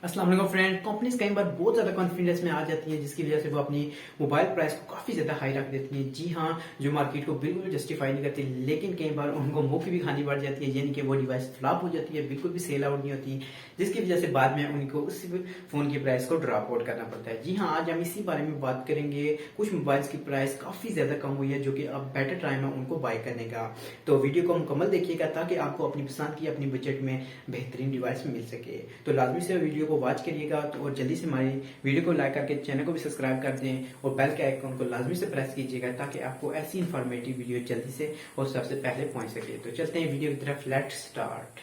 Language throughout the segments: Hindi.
अस्सलाम वालेकुम फ्रेंड। कंपनीज कई बार बहुत ज्यादा कॉन्फिडेंस में आ जाती है जिसकी वजह से वो अपनी मोबाइल प्राइस को काफी ज्यादा हाई रख देती है। जी हाँ, जो मार्केट को बिल्कुल जस्टिफाई नहीं करती, लेकिन कई बार उनको मुंह की भी खानी पड़ जाती है, यानी कि वो डिवाइस फ्लॉप हो जाती है, बिल्कुल भी सेल आउट नहीं होती, जिसकी वजह से बाद में उनको उस फोन की प्राइस को ड्रॉप आउट करना पड़ता है। जी हाँ, आज हम इसी बारे में बात करेंगे। कुछ मोबाइल्स की प्राइस काफी ज्यादा कम हुई है जो कि अब बेटर टाइम है उनको बाय करने का। तो वीडियो को मुकम्मल देखिएगा ताकि आपको अपनी पसंद की अपनी बजट में बेहतरीन डिवाइस मिल सके। तो लाजमी से वीडियो को वॉच करिएगा और जल्दी से हमारी वीडियो को लाइक करके चैनल को भी सब्सक्राइब कर दें और बेल के आइकन को लाजमी से प्रेस कीजिएगा ताकि आपको ऐसी इंफॉर्मेटिव वीडियो जल्दी से और सबसे पहले पहुंच सके। तो चलते हैं वीडियो की तरफ, लेट्स स्टार्ट।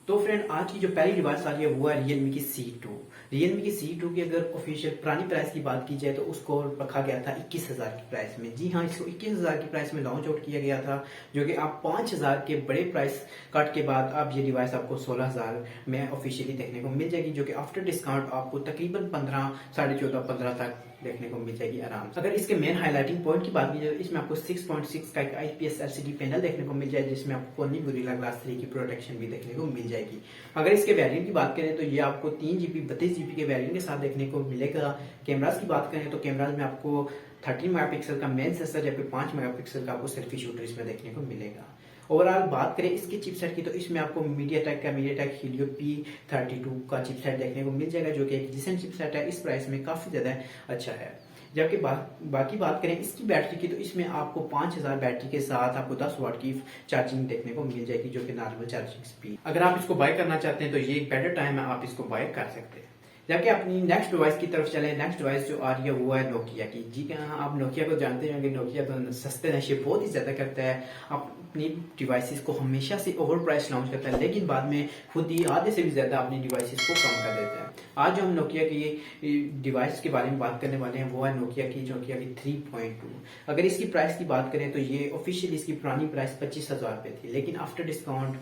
तो फ्रेंड, आज की जो पहली डिवाइस आ रही है वो है Realme की C2। Realme की C2 की अगर ऑफिशियल पुरानी प्राइस की बात की जाए तो उसको रखा गया था 21,000 की प्राइस में। जी हाँ, इसको 21,000 की प्राइस में लॉन्च आउट किया गया था, जो कि आप 5,000 के बड़े प्राइस कट के बाद अब ये डिवाइस आपको 16,000 में ऑफिशियली देखने को मिल जाएगी, जो कि आफ्टर डिस्काउंट आपको तकरीबन 15, 14.5, 15 तक देखने को मिल जाएगी आराम से। अगर इसके मेन हाईलाइटिंग पॉइंट की बात की जाए तो इसमें आपको 6.6 का एक IPS LCD पैनल देखने को मिल जाए, जिसमें आपको Sony Gorilla Glass 3 की प्रोटेक्शन भी देखने को मिल जाएगी। अगर इसके वेरिएंट की बात करें तो ये आपको 3GB 32GB के वेरिएंट के साथ देखने को मिलेगा। कैमरास की बात करें तो कैमराज में आपको 13 मेगापिक्सल का मेन सेंसर जबकि 5 मेगापिक्सल का आपको सेल्फी शूटर इसमें देखने को मिलेगा। ओवरऑल बात करें इसके चिपसेट की तो इसमें आपको मीडियाटेक हीलियो P32 का चिपसेट देखने को मिल जाएगा, जो कि एक डिसेंट चिपसेट है, इस प्राइस में काफी ज्यादा अच्छा है। जबकि बाकी बात करें इसकी बैटरी की तो इसमें आपको 5,000 बैटरी के साथ आपको 10 वाट की चार्जिंग देखने को मिल जाएगी, जो कि नॉर्मल चार्जिंग स्पीड। अगर आप इसको बाय करना चाहते हैं तो ये एक बेटर टाइम है, आप इसको बाय कर सकते हैं। जबकि अपनी नेक्स्ट डिवाइस की तरफ चले, नेक्स्ट डिवाइस जो आ रही है वो है नोकिया की। जी हाँ, आप नोकिया को जानते होंगे, नोकिया तो सस्ते नशे बहुत ही ज्यादा करता है, अपनी डिवाइसेस को हमेशा से ओवर प्राइस लॉन्च करता है, लेकिन बाद में खुद ही आधे से भी ज्यादा अपनी डिवाइसेस को कम कर देता है। आज जो हम नोकिया की डिवाइस के बारे में बात करने वाले हैं वो है नोकिया की 3.2। अगर इसकी प्राइस की बात करें तो ये ऑफिशियल इसकी पुरानी प्राइस 25,000 रुपए थी, लेकिन आफ्टर डिस्काउंट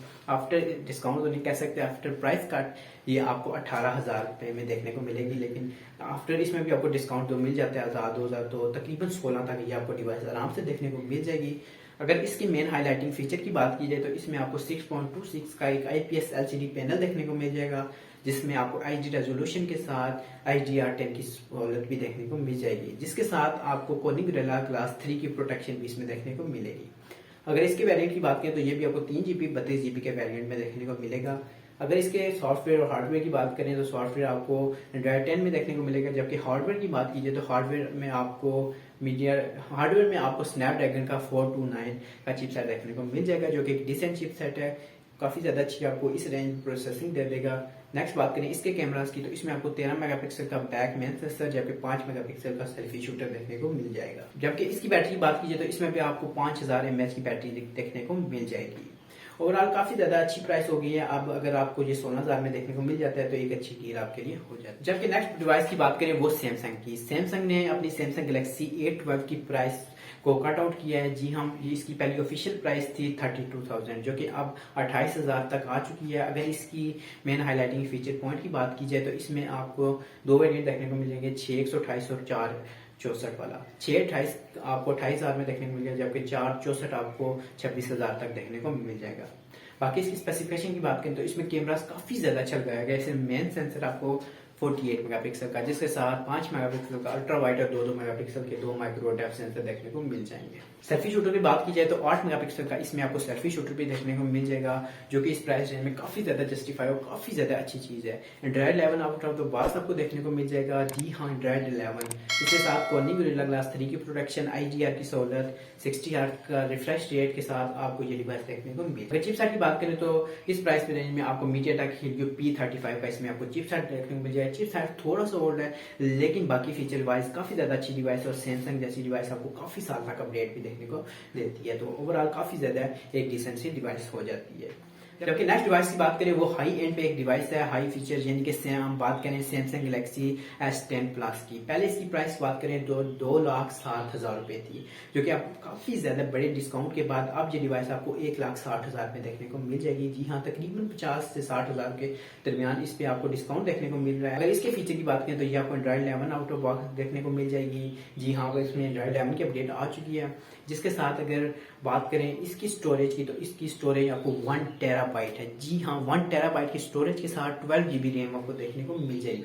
तो नहीं कह सकते, आफ्टर प्राइस कट ये आपको 18,000 रुपए में देखने को मिलेगी। लेकिन आफ्टर इसमें भी आपको डिस्काउंट तो मिल जाता है 1,000-2,000, तो तकरीबन 16 तक ये आपको डिवाइस आराम से देखने को मिल जाएगी। अगर इसकी मेन हाईलाइटिंग फीचर की बात की जाए तो इसमें आपको 6.26 का एक IPS LCD पैनल देखने को मिल जाएगा, जिसमें आपको HD रेजोल्यूशन के साथ HDR10 की सहूलत भी देखने को मिल जाएगी, जिसके साथ आपको Sony Gorilla Glass 3 की प्रोटेक्शन भी इसमें देखने को मिलेगी। अगर इसके वेरिएंट की बात करें तो ये भी आपको 3GB 32GB के वेरिएंट में देखने को मिलेगा। अगर इसके सॉफ्टवेयर और हार्डवेयर की बात करें तो सॉफ्टवेयर आपको Android 10 में देखने को मिलेगा, जबकि हार्डवेयर की बात की जाए तो हार्डवेयर में आपको स्नैपड्रैगन का 429 का चिपसेट देखने को मिल जाएगा, जो कि एक डिसेंट चिपसेट है, काफी ज्यादा अच्छी आपको इस रेंज प्रोसेसिंग दे देगा। नेक्स्ट बात करें इसके कैमरास की तो इसमें आपको 13 मेगापिक्सल का बैक मेन सेंसर जबकि 5 मेगापिक्सल का सेल्फी शूटर देखने को मिल जाएगा। जबकि इसकी बैटरी की बात की जाए तो इसमें भी आपको 5,000 mAh की बैटरी देखने को मिल जाएगी। ओवरऑल काफी ज्यादा अच्छी प्राइस हो गई है। अब अगर आपको ये 16,000 में देखने को मिल जाता है तो एक अच्छी डील आपके लिए हो जाती है। जबकि नेक्स्ट डिवाइस की बात करें वो सैमसंग की। सैमसंग ने अपनी सैमसंग गैलेक्सी A12 की प्राइस को कट आउट किया है। जी हम इसकी पहली ऑफिशियल प्राइस थी 32,000, जो कि अब 28,000 तक आ चुकी है। अगर इसकी मेन हाईलाइटिंग फीचर पॉइंट की बात की जाए तो इसमें आपको दो वेरिएंट देखने को मिलेंगे, 6/128 और 4/64 वाला। 6/28 आपको 28,000 में देखने को मिल जाएगा, जबकि 4/64 आपको 26,000 तक देखने को मिल जाएगा। बाकी इसकी स्पेसिफिकेशन की बात करें तो इसमें कैमरास काफी ज्यादा अच्छा लगाया गया है। इसमें मेन सेंसर आपको 48 मेगापिक्सल का, जिसके साथ 5 मेगापिक्सल का अल्ट्रा वाइड और 2 मेगापिक्सल के 2 माइक्रो डेप्थ सेंसर देखने को मिल जाएंगे। सेल्फी शूटर की बात की जाए तो 8 मेगापिक्सल का इसमें आपको सेल्फी शूटर भी देखने को मिल जाएगा, जो कि इस प्राइस रेंज में काफी ज्यादा जस्टिफाई और काफी ज्यादा अच्छी चीज है। Android 11 out of the box आपको देखने को मिल जाएगा। जी हाँ, एंड्रॉइड 11 इसके साथ Sony Gorilla Glass 3 की प्रोटेक्शन, HDR की सहूलत, 60 हर्ट्ज का रिफ्रेश रेट के साथ आपको ये डिवाइस देखने को मिलेगा। अगर चिपसेट की बात करें तो इस प्राइस रेंज में आपको MediaTek Helio P35 का इसमें आपको चिपसेट देखने को मिल जाएगा। चिपसेट थोड़ा सा ओल्ड है, लेकिन बाकी फीचर वाइज काफी ज्यादा अच्छी डिवाइस और सैमसंग जैसी डिवाइस आपको काफी साल तक अपडेट भी देखने को देती है, तो ओवरऑल काफी ज्यादा एक डिसेंट सी डिवाइस हो जाती है। जबकि नेक्स्ट डिवाइस की बात करें वो हाई एंड पे एक डिवाइस है, हाई फीचर, यानी कि हम बात करें सैमसंग गैलेक्सी S10 प्लस की। पहले इसकी प्राइस बात करें 2,07,000 रुपए थी, जो कि आप काफी ज्यादा बड़े डिस्काउंट के बाद अब ये डिवाइस आपको 1,60,000 में देखने को मिल जाएगी। जी हाँ, तकरीबन 50 से 60,000 के दरमियान इस पे आपको डिस्काउंट देखने को मिल रहा है। अगर इसके फीचर की बात करें तो ये आपको एंड्रॉइड 11 आउट ऑफ बॉक्स देखने को मिल जाएगी। जी हाँ, इसमें एंड्रॉइड 11 की अपडेट आ चुकी है, जिसके साथ अगर बात करें इसकी स्टोरेज की, तो इसकी स्टोरेज आपको 1 टेराबाइट है। जी हाँ, 1 टेराबाइट की स्टोरेज के साथ 12 GB रैम आपको देखने को मिल जाएगी।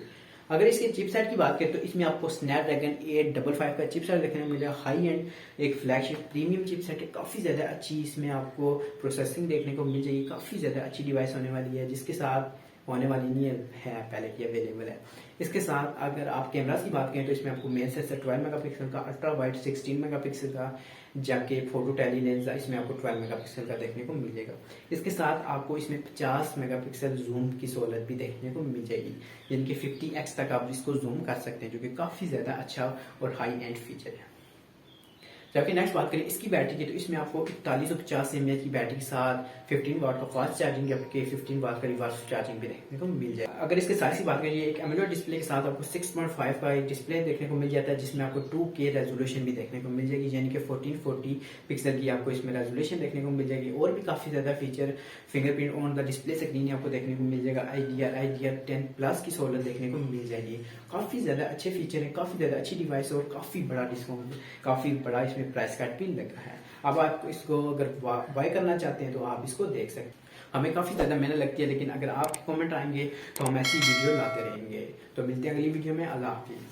अगर इसके चिपसेट की बात करें तो इसमें आपको स्नैपड्रैगन 855 का चिपसेट देखने को मिलेगा। हाई एंड एक फ्लैगशिप प्रीमियम चिपसेट है, काफ़ी ज़्यादा अच्छी इसमें आपको प्रोसेसिंग देखने को मिल जाएगी। काफ़ी ज़्यादा अच्छी डिवाइस होने वाली है, जिसके साथ होने वाली नहीं है पहले की अवेलेबल है। इसके साथ अगर आप कैमरास की बात करें तो इसमें आपको मेन सेंसर 12 मेगापिक्सल का, अल्ट्रा वाइड 16 मेगापिक्सल का, जबकि फोटो टेली लेंस इसमें आपको 12 मेगापिक्सल का देखने को मिल जाएगा। इसके साथ आपको इसमें 50 मेगापिक्सल जूम की सहूलत भी देखने को मिल जाएगी, यानी कि 50x तक आप इसको जूम कर सकते हैं, जो कि काफ़ी ज़्यादा अच्छा और हाई एंड फीचर है। जबकि नेक्स्ट बात करें इसकी बैटरी की, तो इसमें आपको 4150 mAh की बैटरी के साथ 15 वाट का फास्ट चार्जिंग जबकि 15 वाट का रिवर्स चार्जिंग भी देखने को मिल जाएगा। अगर इसके साइज की बात करें, एक एमोलेड डिस्प्ले के साथ आपको 6.5 का एक डिस्प्ले देखने को मिल जाता है, जिसमें आपको 2K रेजोल्यूशन भी देखने को मिल जाएगी, यानी कि 1440 पिक्सल की आपको इसमें रेजोल्यूशन देखने को मिल जाएगी। और भी काफ़ी ज़्यादा feature fingerprint on the display screen आपको देखने को मिल जाएगा। IDR 10+ की सहूलत देखने को मिल जाएगी। काफ़ी ज़्यादा अच्छे फीचर है, काफ़ी ज़्यादा अच्छी डिवाइस और काफ़ी बड़ा डिस्काउंट, काफ़ी बड़ा इसमें प्राइस कार्ड भी लगा है। अब आप इसको अगर बाय करना चाहते हैं तो आप इसको देख सकते हैं। हमें काफ़ी ज़्यादा मेहनत लगती है, लेकिन अगर आपके कमेंट आएंगे तो हम ऐसी वीडियो लाते रहेंगे। तो मिलते हैं अगली वीडियो में। अल्लाह हाफिज़।